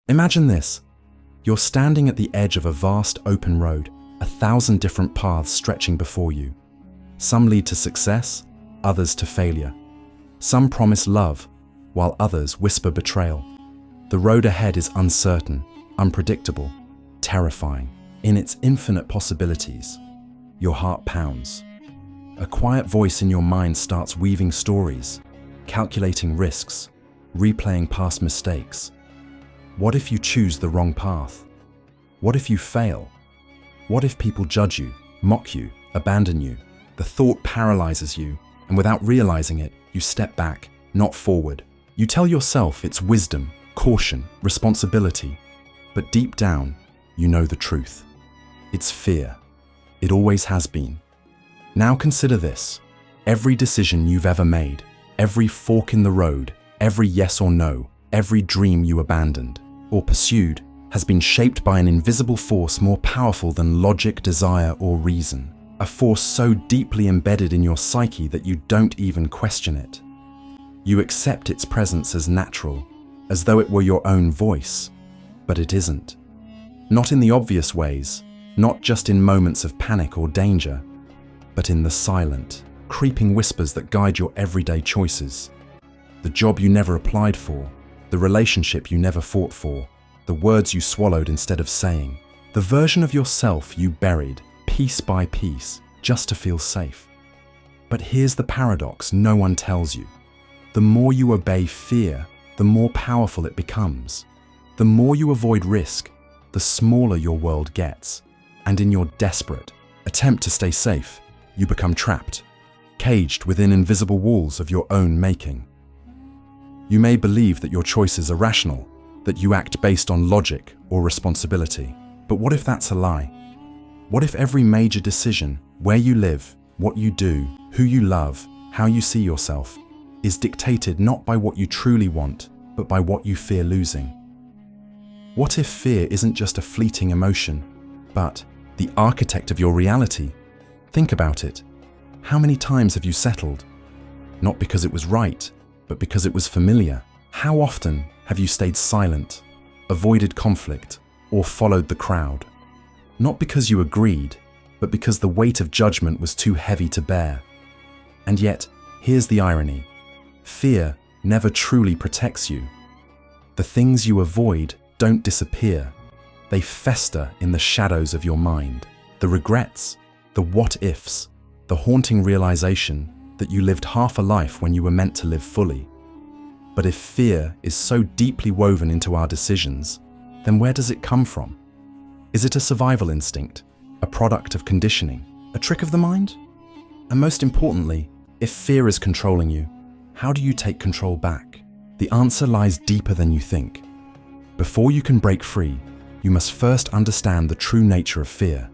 Imagine this. You're standing at the edge of a vast open road, 1,000 different paths stretching before you. Some lead to success, others to failure. Some promise love, while others whisper betrayal. The road ahead is uncertain, unpredictable, terrifying. In its infinite possibilities, your heart pounds. A quiet voice in your mind starts weaving stories, calculating risks, replaying past mistakes. What if you choose the wrong path? What if you fail? What if people judge you, mock you, abandon you? The thought paralyzes you, and without realizing it, you step back, not forward. You tell yourself it's wisdom, caution, responsibility, but deep down, you know the truth. It's fear. It always has been. Now consider this. Every decision you've ever made, every fork in the road, every yes or no, every dream you abandoned or pursued has been shaped by an invisible force more powerful than logic, desire, or reason. A force so deeply embedded in your psyche that you don't even question it. You accept its presence as natural, as though it were your own voice, but it isn't. Not in the obvious ways, not just in moments of panic or danger, but in the silent, creeping whispers that guide your everyday choices. The job you never applied for, the relationship you never fought for, the words you swallowed instead of saying, the version of yourself you buried, piece by piece, just to feel safe. But here's the paradox no one tells you. The more you obey fear, the more powerful it becomes. The more you avoid risk, the smaller your world gets. And in your desperate attempt to stay safe, you become trapped, caged within invisible walls of your own making. You may believe that your choices are rational, that you act based on logic or responsibility. But what if that's a lie? What if every major decision, where you live, what you do, who you love, how you see yourself, is dictated not by what you truly want, but by what you fear losing? What if fear isn't just a fleeting emotion, but the architect of your reality? Think about it. How many times have you settled? Not because it was right, but because it was familiar. How often have you stayed silent, avoided conflict, or followed the crowd? Not because you agreed, but because the weight of judgment was too heavy to bear. And yet, here's the irony. Fear never truly protects you. The things you avoid don't disappear. They fester in the shadows of your mind. The regrets, the what-ifs, the haunting realization that you lived half a life when you were meant to live fully. But if fear is so deeply woven into our decisions, then where does it come from? Is it a survival instinct, a product of conditioning, a trick of the mind? And most importantly, if fear is controlling you, how do you take control back? The answer lies deeper than you think. Before you can break free, you must first understand the true nature of fear,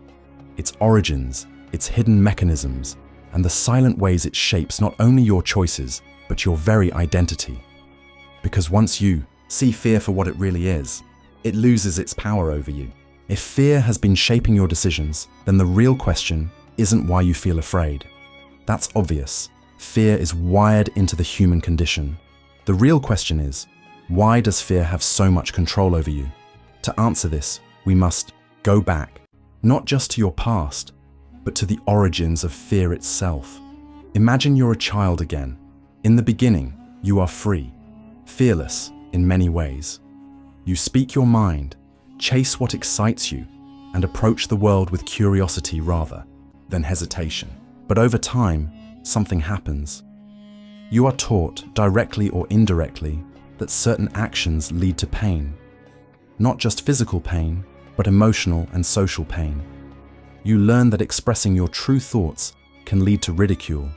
its origins, its hidden mechanisms, and the silent ways it shapes not only your choices, but your very identity. Because once you see fear for what it really is, it loses its power over you. If fear has been shaping your decisions, then the real question isn't why you feel afraid. That's obvious. Fear is wired into the human condition. The real question is, why does fear have so much control over you? To answer this, we must go back, not just to your past, but to the origins of fear itself. Imagine you're a child again. In the beginning, you are free, fearless in many ways. You speak your mind, chase what excites you, and approach the world with curiosity rather than hesitation. But over time, something happens. You are taught, directly or indirectly, that certain actions lead to pain. Not just physical pain, but emotional and social pain. You learn that expressing your true thoughts can lead to ridicule.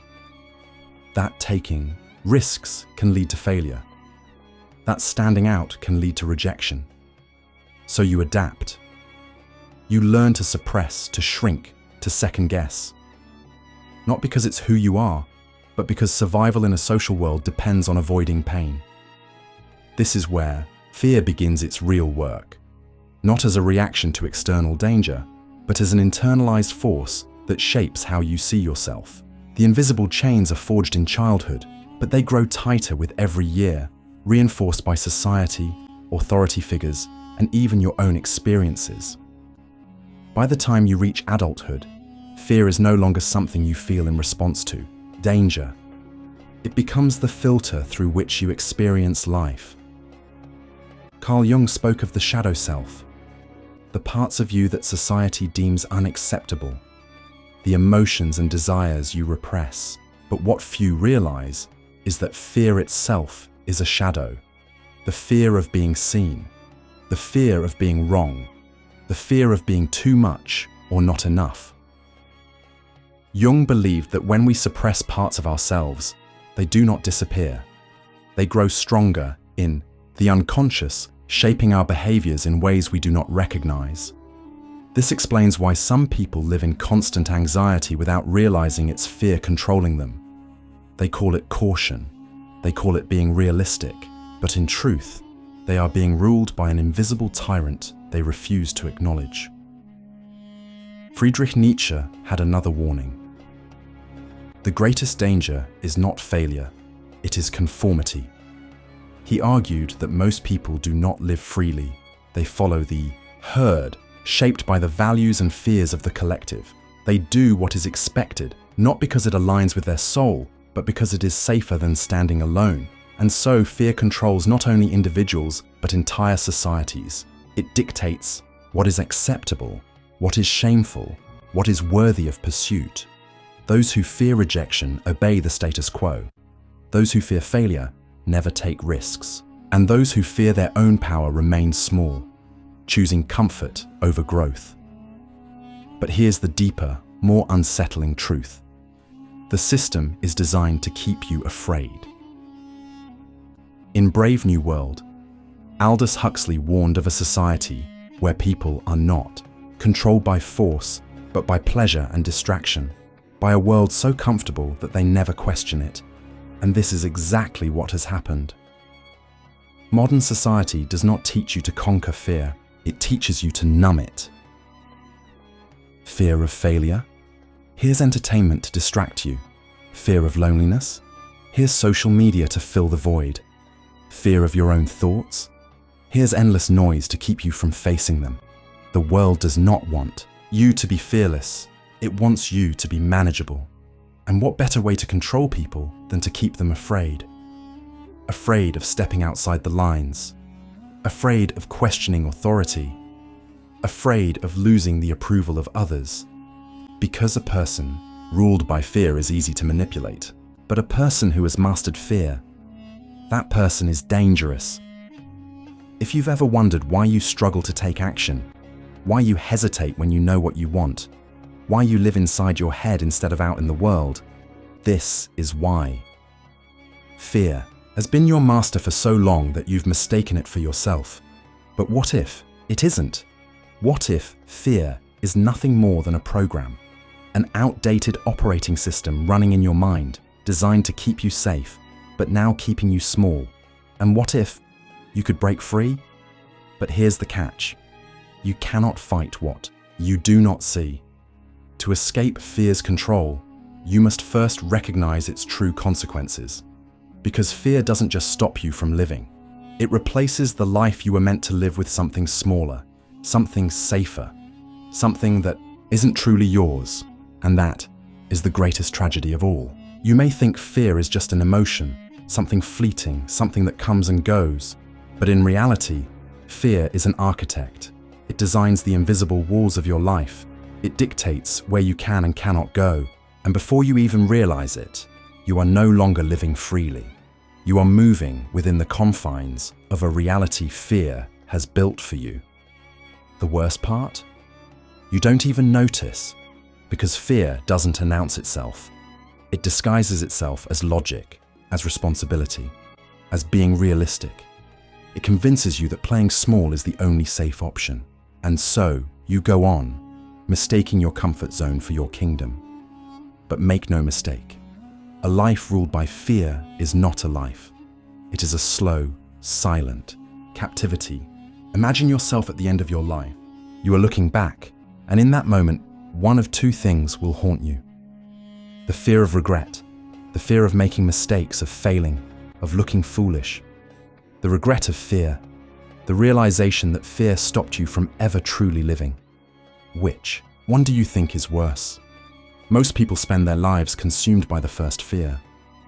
That taking risks can lead to failure. That standing out can lead to rejection. So you adapt. You learn to suppress, to shrink, to second guess. Not because it's who you are, but because survival in a social world depends on avoiding pain. This is where fear begins its real work. Not as a reaction to external danger, but as an internalized force that shapes how you see yourself. The invisible chains are forged in childhood, but they grow tighter with every year, reinforced by society, authority figures, and even your own experiences. By the time you reach adulthood, fear is no longer something you feel in response to danger. It becomes the filter through which you experience life. Carl Jung spoke of the shadow self, the parts of you that society deems unacceptable, the emotions and desires you repress. But what few realize is that fear itself is a shadow. The fear of being seen, the fear of being wrong, the fear of being too much or not enough. Jung believed that when we suppress parts of ourselves, they do not disappear. They grow stronger in the unconscious, shaping our behaviors in ways we do not recognize. This explains why some people live in constant anxiety without realizing it's fear controlling them. They call it caution. They call it being realistic. But in truth, they are being ruled by an invisible tyrant they refuse to acknowledge. Friedrich Nietzsche had another warning. The greatest danger is not failure, it is conformity. He argued that most people do not live freely. They follow the herd, shaped by the values and fears of the collective. They do what is expected, not because it aligns with their soul, but because it is safer than standing alone. And so fear controls not only individuals, but entire societies. It dictates what is acceptable, what is shameful, what is worthy of pursuit. Those who fear rejection obey the status quo. Those who fear failure never take risks. And those who fear their own power remain small, choosing comfort over growth. But here's the deeper, more unsettling truth. The system is designed to keep you afraid. In Brave New World, Aldous Huxley warned of a society where people are not controlled by force, but by pleasure and distraction, by a world so comfortable that they never question it. And this is exactly what has happened. Modern society does not teach you to conquer fear, it teaches you to numb it. Fear of failure? Here's entertainment to distract you. Fear of loneliness? Here's social media to fill the void. Fear of your own thoughts? Here's endless noise to keep you from facing them. The world does not want you to be fearless. It wants you to be manageable. And what better way to control people than to keep them afraid? Afraid of stepping outside the lines. Afraid of questioning authority. Afraid of losing the approval of others. Because a person ruled by fear is easy to manipulate, but a person who has mastered fear, that person is dangerous. If you've ever wondered why you struggle to take action, why you hesitate when you know what you want, why you live inside your head instead of out in the world, this is why. Fear has been your master for so long that you've mistaken it for yourself. But what if it isn't? What if fear is nothing more than a program, an outdated operating system running in your mind, designed to keep you safe, but now keeping you small? And what if you could break free? But here's the catch. You cannot fight what you do not see. To escape fear's control, you must first recognize its true consequences. Because fear doesn't just stop you from living. It replaces the life you were meant to live with something smaller, something safer, something that isn't truly yours. And that is the greatest tragedy of all. You may think fear is just an emotion, something fleeting, something that comes and goes. But in reality, fear is an architect. It designs the invisible walls of your life. It dictates where you can and cannot go. And before you even realize it, you are no longer living freely. You are moving within the confines of a reality fear has built for you. The worst part? You don't even notice, because fear doesn't announce itself. It disguises itself as logic, as responsibility, as being realistic. It convinces you that playing small is the only safe option. And so you go on, mistaking your comfort zone for your kingdom. But make no mistake, a life ruled by fear is not a life. It is a slow, silent captivity. Imagine yourself at the end of your life. You are looking back, and in that moment, one of two things will haunt you. The fear of regret, the fear of making mistakes, of failing, of looking foolish. The regret of fear, The realization that fear stopped you from ever truly living. Which one do you think is worse? Most people spend their lives consumed by the first fear.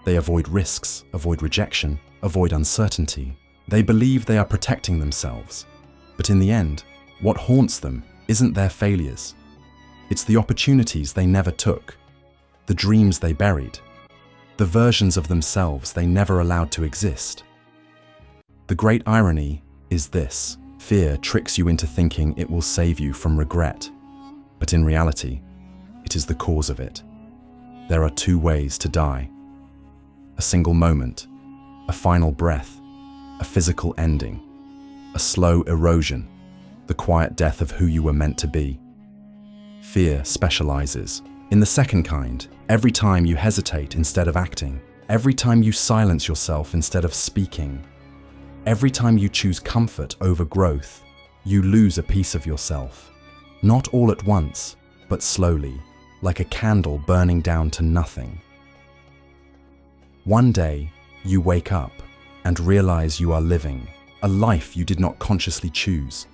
They avoid risks, avoid rejection, avoid uncertainty. They believe they are protecting themselves. But in the end, what haunts them isn't their failures. It's the opportunities they never took, the dreams they buried, the versions of themselves they never allowed to exist. The great irony is this: fear tricks you into thinking it will save you from regret, but in reality, it is the cause of it. There are two ways to die: a single moment, a final breath, a physical ending, a slow erosion, the quiet death of who you were meant to be. Fear specializes in the second kind. Every time you hesitate instead of acting, every time you silence yourself instead of speaking, every time you choose comfort over growth, you lose a piece of yourself. Not all at once, but slowly, like a candle burning down to nothing. One day, you wake up and realize you are living a life you did not consciously choose,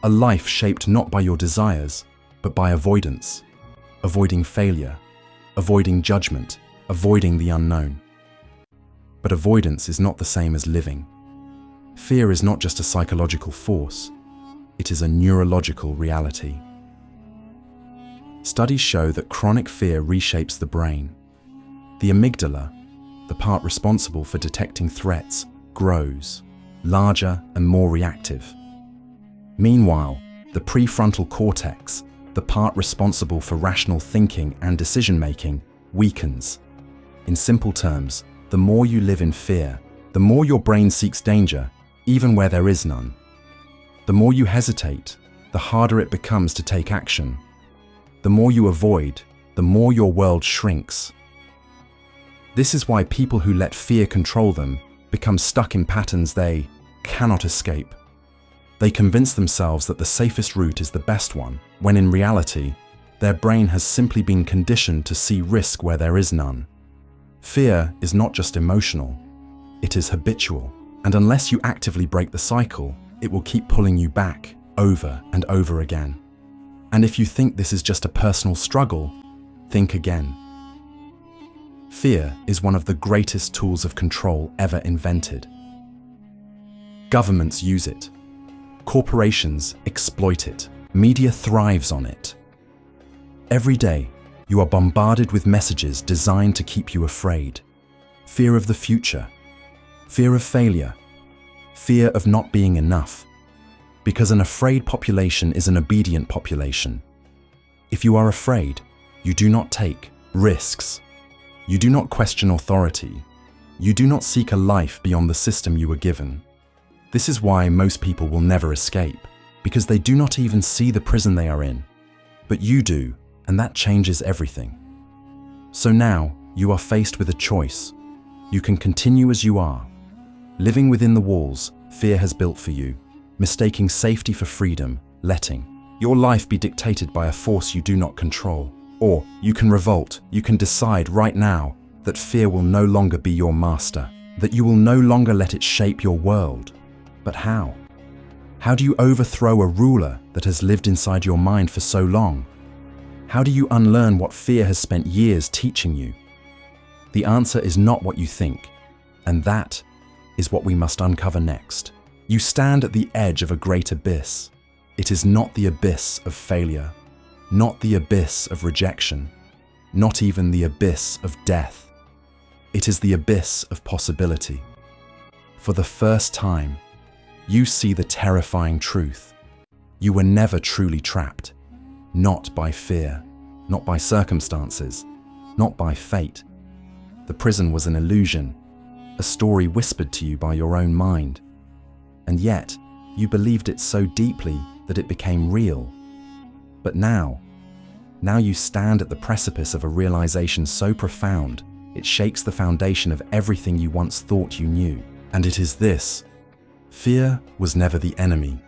a life shaped not by your desires, but by avoidance, avoiding failure, avoiding judgment, avoiding the unknown. But avoidance is not the same as living. Fear is not just a psychological force, it is a neurological reality. Studies show that chronic fear reshapes the brain. The amygdala, the part responsible for detecting threats, grows, larger and more reactive. Meanwhile, the prefrontal cortex, the part responsible for rational thinking and decision-making, weakens. In simple terms, the more you live in fear, the more your brain seeks danger, even where there is none. The more you hesitate, the harder it becomes to take action. The more you avoid, the more your world shrinks. This is why people who let fear control them become stuck in patterns they cannot escape. They convince themselves that the safest route is the best one, when in reality, their brain has simply been conditioned to see risk where there is none. Fear is not just emotional, it is habitual, and unless you actively break the cycle, it will keep pulling you back over and over again. And if you think this is just a personal struggle, think again. Fear is one of the greatest tools of control ever invented. Governments use it. Corporations exploit it. Media thrives on it. Every day, you are bombarded with messages designed to keep you afraid. Fear of the future. Fear of failure. Fear of not being enough. Because an afraid population is an obedient population. If you are afraid, you do not take risks. You do not question authority. You do not seek a life beyond the system you were given. This is why most people will never escape, because they do not even see the prison they are in. But you do, and that changes everything. So now, you are faced with a choice. You can continue as you are, living within the walls fear has built for you, mistaking safety for freedom, letting your life be dictated by a force you do not control. Or you can revolt, you can decide right now that fear will no longer be your master, that you will no longer let it shape your world. But how? How do you overthrow a ruler that has lived inside your mind for so long? How do you unlearn what fear has spent years teaching you? The answer is not what you think, and that is what we must uncover next. You stand at the edge of a great abyss. It is not the abyss of failure, not the abyss of rejection, not even the abyss of death. It is the abyss of possibility. For the first time, you see the terrifying truth. You were never truly trapped, not by fear, not by circumstances, not by fate. The prison was an illusion, a story whispered to you by your own mind. And yet, you believed it so deeply that it became real. But now you stand at the precipice of a realization so profound, it shakes the foundation of everything you once thought you knew. And it is this: fear was never the enemy.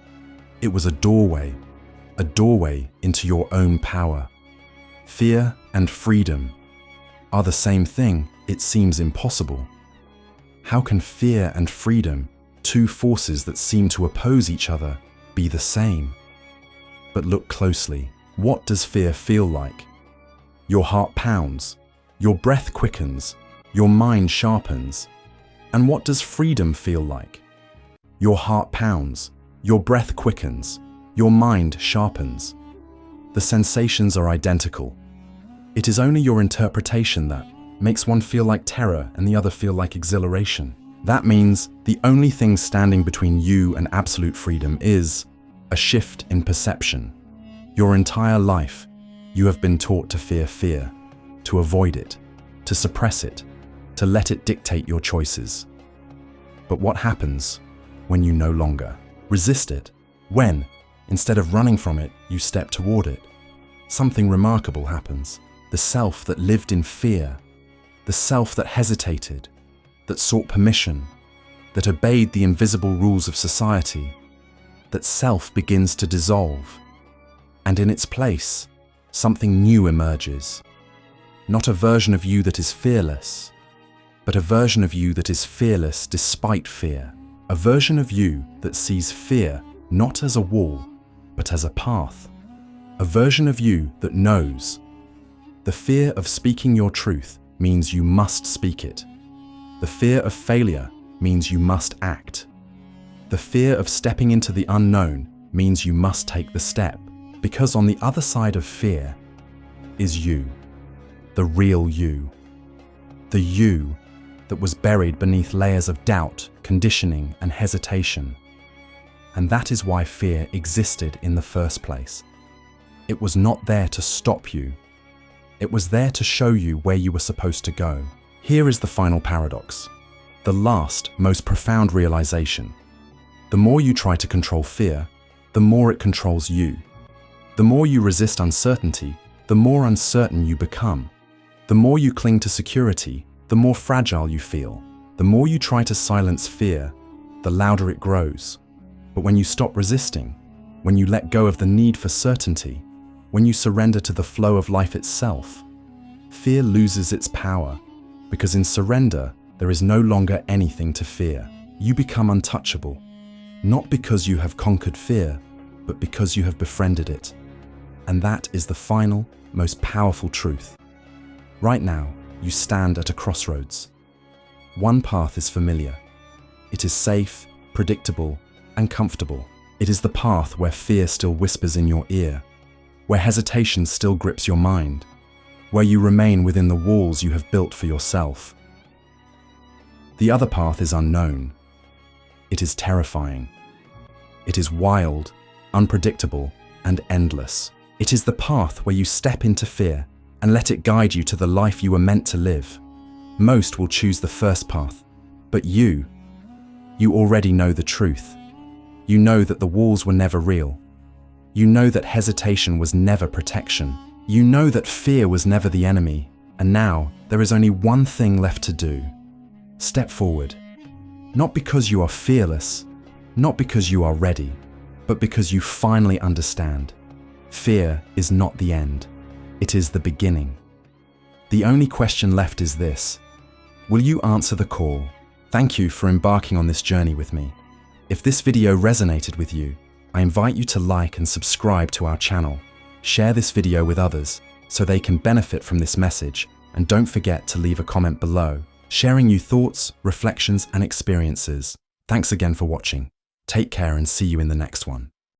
It was a doorway into your own power. Fear and freedom are the same thing. It seems impossible. How can fear and freedom, two forces that seem to oppose each other be the same. But look closely. What does fear feel like? Your heart pounds, your breath quickens, your mind sharpens. And what does freedom feel like? Your heart pounds, your breath quickens, your mind sharpens. The sensations are identical. It is only your interpretation that makes one feel like terror and the other feel like exhilaration. That means the only thing standing between you and absolute freedom is a shift in perception. Your entire life, you have been taught to fear fear, to avoid it, to suppress it, to let it dictate your choices. But what happens when you no longer resist it? When, instead of running from it, you step toward it? Something remarkable happens. The self that lived in fear, the self that hesitated, that sought permission, that obeyed the invisible rules of society, that self begins to dissolve. And in its place, something new emerges. Not a version of you that is fearless, but a version of you that is fearless despite fear. A version of you that sees fear not as a wall, but as a path. A version of you that knows. The fear of speaking your truth means you must speak it. The fear of failure means you must act. The fear of stepping into the unknown means you must take the step. Because on the other side of fear is you, the real you. The you that was buried beneath layers of doubt, conditioning, and hesitation. And that is why fear existed in the first place. It was not there to stop you. It was there to show you where you were supposed to go. Here is the final paradox, the last, most profound realization. The more you try to control fear, the more it controls you. The more you resist uncertainty, the more uncertain you become. The more you cling to security, the more fragile you feel. The more you try to silence fear, the louder it grows. But when you stop resisting, when you let go of the need for certainty, when you surrender to the flow of life itself, fear loses its power, because in surrender, there is no longer anything to fear. You become untouchable, not because you have conquered fear, but because you have befriended it. And that is the final, most powerful truth. Right now, you stand at a crossroads. One path is familiar. It is safe, predictable, and comfortable. It is the path where fear still whispers in your ear, where hesitation still grips your mind, where you remain within the walls you have built for yourself. The other path is unknown. It is terrifying. It is wild, unpredictable, and endless. It is the path where you step into fear and let it guide you to the life you were meant to live. Most will choose the first path, but you already know the truth. You know that the walls were never real. You know that hesitation was never protection. You know that fear was never the enemy. And now there is only one thing left to do. Step forward. Not because you are fearless, not because you are ready, but because you finally understand. Fear is not the end. It is the beginning. The only question left is this. Will you answer the call? Thank you for embarking on this journey with me. If this video resonated with you, I invite you to like and subscribe to our channel. Share this video with others so they can benefit from this message, and don't forget to leave a comment below, sharing your thoughts, reflections, and experiences. Thanks again for watching. Take care and see you in the next one.